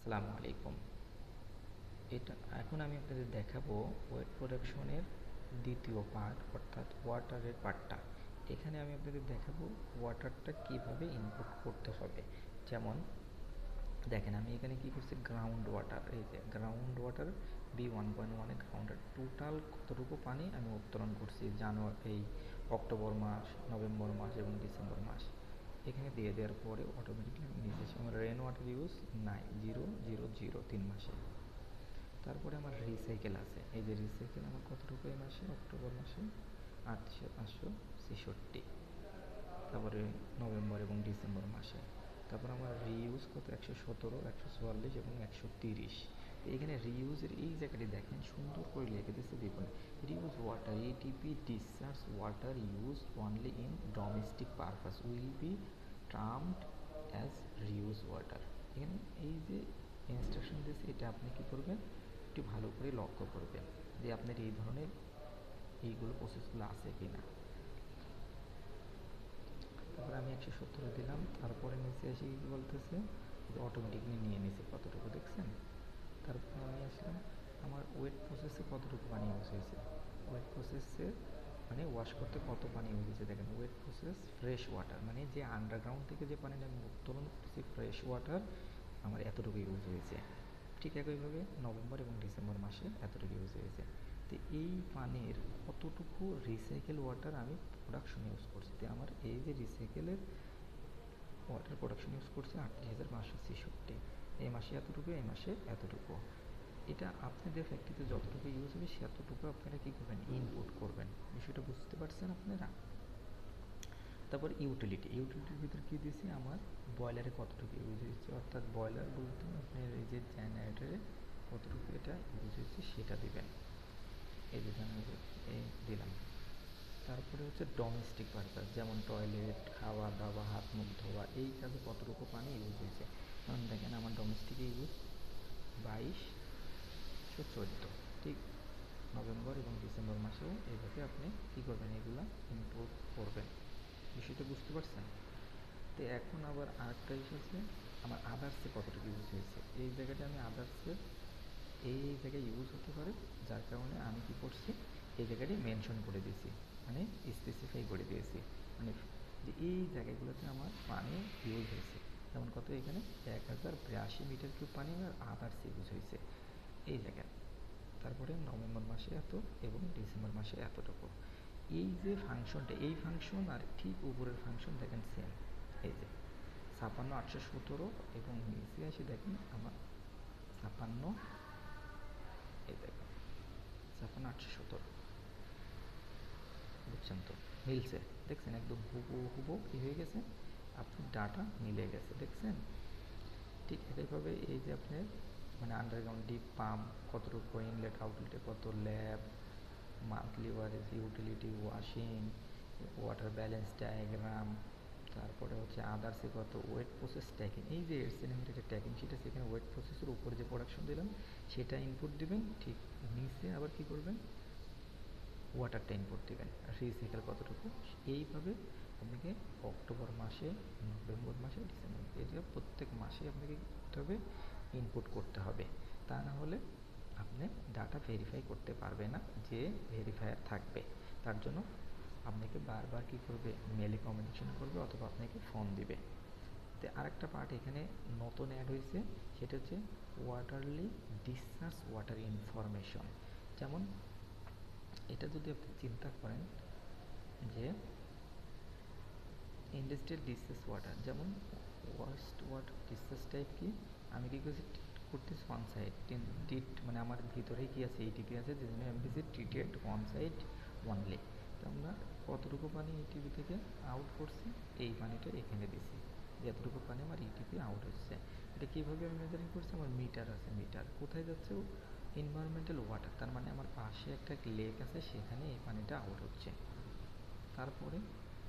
আসসালামু আলাইকুম। এটা এখন আমি আপনাদের দেখাবো ওয়েট প্রোডাকশনের দ্বিতীয় পার্ট, অর্থাৎ ওয়াটারের পার্টটা। এখানে আমি আপনাদের দেখাবো ওয়াটারটা কিভাবে ইনপুট করতে হবে। যেমন দেখেন, আমি এখানে কি করছি, গ্রাউন্ড ওয়াটার, এই যে ground water B1.1 ground total কতটুকু পানি আমি উত্তোলন করছি এই অক্টোবর মাস, নভেম্বর মাস এবং ডিসেম্বর মাস। এখানে দিয়ে দেওয়ার পরে অটোমেটিকলি আমি নিচে আমার রেন ওয়াটার ইউজ নাই, 0, 0, 0 3 মাসে। তারপরে আমার রিসাইকেল আছে, এই যে রিসাইকেল আমার কতটুকু এই মাসে, অক্টোবর মাসে 566। তারপরে নভেম্বর এবং ডিসেম্বর মাসে। তারপর আমার রিইউজ কত, 117, 144 এবং 130। তো এখানে রিইউজের এই জায়গাটি দেখেন সুন্দর করে লিখে দিচ্ছে, দেখুন reuse water ATP discharge water use only in domestic purpose will be termed as reuse water. এখানে এই যে ইনস্ট্রাকশন দিয়েছে, এটা আপনি কি করবেন, একটু ভালো করে লক্ষ্য করবেন যে আপনার এই ধরনের এইগুলো প্রসেসগুলো আছে কিনা। তারপরে আমি 117 দিলাম, তারপরে নিচে এসে কি বলতেছে যে অটোমেটিকলি নিয়ে নিছে কতটুকু, দেখছেন। তারপরে আমি আসলাম, আমার ওয়েট প্রসেসে কতটুকু পানি ইউজ হয়েছে, ওয়েট প্রসেসে মানে ওয়াশ করতে কত পানি ইউজ হয়েছে। দেখেন ওয়েট প্রসেস ফ্রেশ ওয়াটার, মানে যে আন্ডারগ্রাউন্ড থেকে যে পানিটা আমি উত্তোলন করছি ফ্রেশ ওয়াটার, আমার এতটুকু ইউজ হয়েছে। ঠিক একইভাবে নভেম্বর এবং ডিসেম্বর মাসে এতটুকু ইউজ হয়েছে। তো এই পানির কতটুকু রিসাইকেল ওয়াটার আমি প্রোডাকশন ইউজ করছি, তো আমার এই যে রিসাইকেলের ওয়াটার প্রোডাকশন ইউজ করছে 38,566। এই মাসে এতটুকু, এই মাসে এতটুকু। এটা আপনাদের ফ্যাক্টরিতে যতটুকু ইউজ হবে সেতটুকু আপনারা কী করবেন, ইনপুট করবেন। বিষয়টা বুঝতে পারছেন আপনারা। তারপর ইউটিলিটির ভিতরে কী দিয়েছি, আমার বয়লারে কতটুকু ইউজ হয়েছে, অর্থাৎ বয়লার বলতে আপনার এই যে জেনারেটরে কতটুকু এটা ইউজ হয়েছে সেটা দিবেন। এই যে এই দিলাম। তারপরে হচ্ছে ডোমেস্টিক পারপাস, যেমন টয়লেট, খাওয়া দাওয়া, হাত মুখ ধোয়া, এই কাজে কতটুকু পানি ইউজ হয়েছে। কারণ দেখেন আমার ডোমেস্টিকে ইউজ 2214। ঠিক নভেম্বর এবং ডিসেম্বর মাসেও এইভাবে আপনি কী করবেন, এগুলা ইনপুট করবেন। বিষয়টা বুঝতে পারছেন। তো এখন আবার আরেকটা ইস্যু আছে, আমার আদার্সে কতটুকু ইউজ হয়েছে। এই জায়গাটা আমি আদার্সের এই জায়গায় ইউজ হতে পারে, যার কারণে আমি কি করছি, এই জায়গাটি মেনশন করে দিয়েছি, মানে স্পেসিফাই করে দিয়েছি, মানে যে এই জায়গাগুলোতে আমার পানি ইউজ হয়েছে। যেমন কত, এখানে 1082 মিটার কিউব পানি আমার আদার্স ইউজ হয়েছে এই জায়গায়। তারপরে নভেম্বর মাসে এত এবং ডিসেম্বর মাসে এতটুকু। এই যে ফাংশনটা, এই ফাংশন আর ঠিক উপরের ফাংশন দেখেন সেম। এই যে 56,817 এবং নিচে আসি দেখেন আমার 56, এই দেখেন 56,817। বুঝছেন তো, মিলছে, দেখছেন একদম হুবহু কী হয়ে গেছে, আপনার ডাটা মিলে গেছে, দেখছেন। ঠিক একইভাবে এই যে আপনার মানে আন্ডারগ্রাউন্ড ডিপ পাম্প কতটুকু, ইনলেট আউটলেটে কত, ল্যাব, মান্থলি ওয়ারেজ, utility, washing, water balance diagram, তারপরে হচ্ছে আদার্সে কত, ওয়েট প্রসেস ট্যাকিং, এই যে এর যে ট্যাকিং সেটা, সেখানে ওয়েট প্রসেসের উপরে যে প্রোডাকশন দিলাম সেটা ইনপুট দিবেন। ঠিক নিচে আবার কি করবেন, ওয়াটারটা ইনপুট দিবেন, রিসাইকেল কতটুকু। এইভাবে আপনাকে অক্টোবর মাসে, নভেম্বর মাসে, ডিসেম্বর মাসে, এই যে প্রত্যেক মাসে আপনাকে কী করতে হবে, ইনপুট করতে হবে। তা না হলে আপনি ডাটা ভেরিফাই করতে পারবে না, যে ভেরিফায়ার থাকবে তার জন্য আপনাকে বারবার কী করবে, মেলে কমিউনিকেশন করবে অথবা আপনাকে ফোন দিবে। তো আরেকটা পার্ট এখানে নতুন অ্যাড হয়েছে, সেটা হচ্ছে ওয়াটারলি ডিসচার্জ ওয়াটার ইনফরমেশন। যেমন এটা যদি আপনি চিন্তা করেন যে ইন্ডাস্ট্রিয়াল ডিসচার্জ ওয়াটার, যেমন ওয়াস্ট ওয়াটার ডিসচার্জ টাইপ কি, আমি কী করছি, করতেছি ওয়ান সাইড ট্রিট, মানে আমার ভিতরে কি আছে, এইটিপি আছে, যে জন্য আমি দিচ্ছি ট্রিটেড ওয়ান সাইড ওয়ানলি। তো আমরা কতটুকু পানি এইটিপি থেকে আউট করছি, এই পানিটা এখানে দিছি, যে এতটুকু পানি আমার এইটিপি আউট হচ্ছে। এটা কীভাবে আমি মেজারিং করছি, আমার মিটার আছে, মিটার কোথায় যাচ্ছে, এনভায়রনমেন্টাল ওয়াটার, তার মানে আমার পাশে একটা লেক আছে, সেখানে এই পানিটা আউট হচ্ছে। তারপরে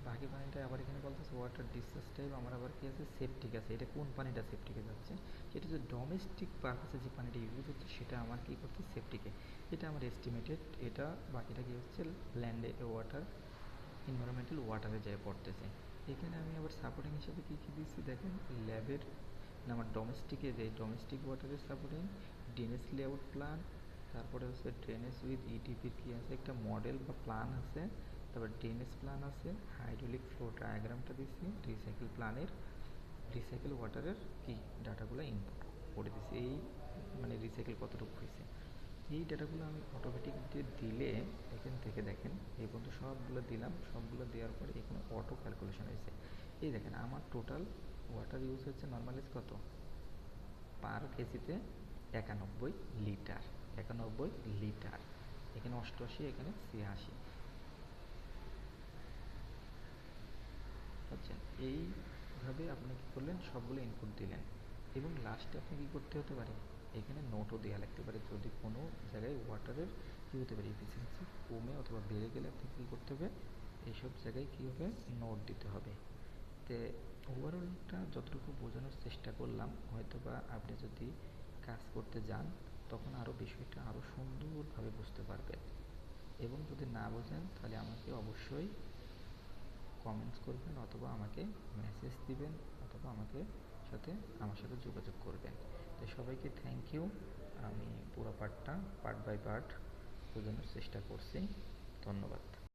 বাকি পানিটা আবার এখানে বলতেছে ওয়াটার ডিসচার্জ টাইপ, আমার আবার কি আছে, সেপটিক আছে। এটা কোন পানিটা সেপটিকে যাচ্ছে, সেটা হচ্ছে ডোমেস্টিক পারপাসে যে পানিটা ইউজ হচ্ছে সেটা আমার কী করছে, সেপটিকে। এটা আমার এস্টিমেটেড, এটা বাকিটা কি হচ্ছে, ল্যান্ডে ওয়াটার, এনভায়রনমেন্টাল ওয়াটারে যায় পড়তেছে। এখানে আমি আবার সাপোর্টিং হিসেবে কী কী দিচ্ছি দেখেন, ল্যাবের আমার ডোমেস্টিকে যে ডোমেস্টিক ওয়াটারের সাপোর্টিং ড্রেনেজ লেআউট প্ল্যান, তারপরে হচ্ছে ড্রেনেজ উইথ ইটিপির কি আছে একটা মডেল বা প্ল্যান আছে, তারপর ড্রেনেজ প্ল্যান আছে, হাইড্রোলিক ফ্লো ডায়াগ্রামটা দিচ্ছি, রিসাইকেল প্ল্যানের রিসাইকেল ওয়াটারের কি ডাটাগুলো ইনপুট করে দিছি, এই মানে রিসাইকেল কতটুকু হয়েছে এই ডাটাগুলো আমি অটোমেটিক দিলে এখান থেকে দেখেন এই পর্যন্ত সবগুলো দিলাম, সবগুলো দেওয়ার পরে এখানে অটো ক্যালকুলেশন হয়েছে। এই দেখেন আমার টোটাল ওয়াটার ইউজ হচ্ছে নর্মালিজ কত পার কেজিতে 91 লিটার, 91 লিটার, এখানে 88, এখানে 86 বুঝছেন। এইভাবে আপনি কী করলেন সবগুলো ইনপুট দিলেন এবং লাস্টে আপনি কী করতে হতে পারে এখানে নোটও দেওয়া লাগতে পারে, যদি কোনো জায়গায় ওয়াটারের কী হতে পারে এফিসিয়েন্সি কমে অথবা বেড়ে গেলে আপনি কী করতে হবে এইসব জায়গায় কী হবে নোট দিতে হবে। তে ওভারঅলটা যতটুকু বোঝানোর চেষ্টা করলাম, হয়তো বা আপনি যদি কাজ করতে যান তখন আরও বিষয়টা আরও সুন্দরভাবে বুঝতে পারবেন, এবং যদি না বোঝেন তাহলে আমাকে অবশ্যই কমেন্টস করবেন অথবা আমাকে মেসেজ দিবেন অথবা আমার সাথে যোগাযোগ করবেন। তো সবাইকে থ্যাংক ইউ। আমি পুরো পার্ট বাই পার্ট বোঝানোর চেষ্টা করছি। ধন্যবাদ।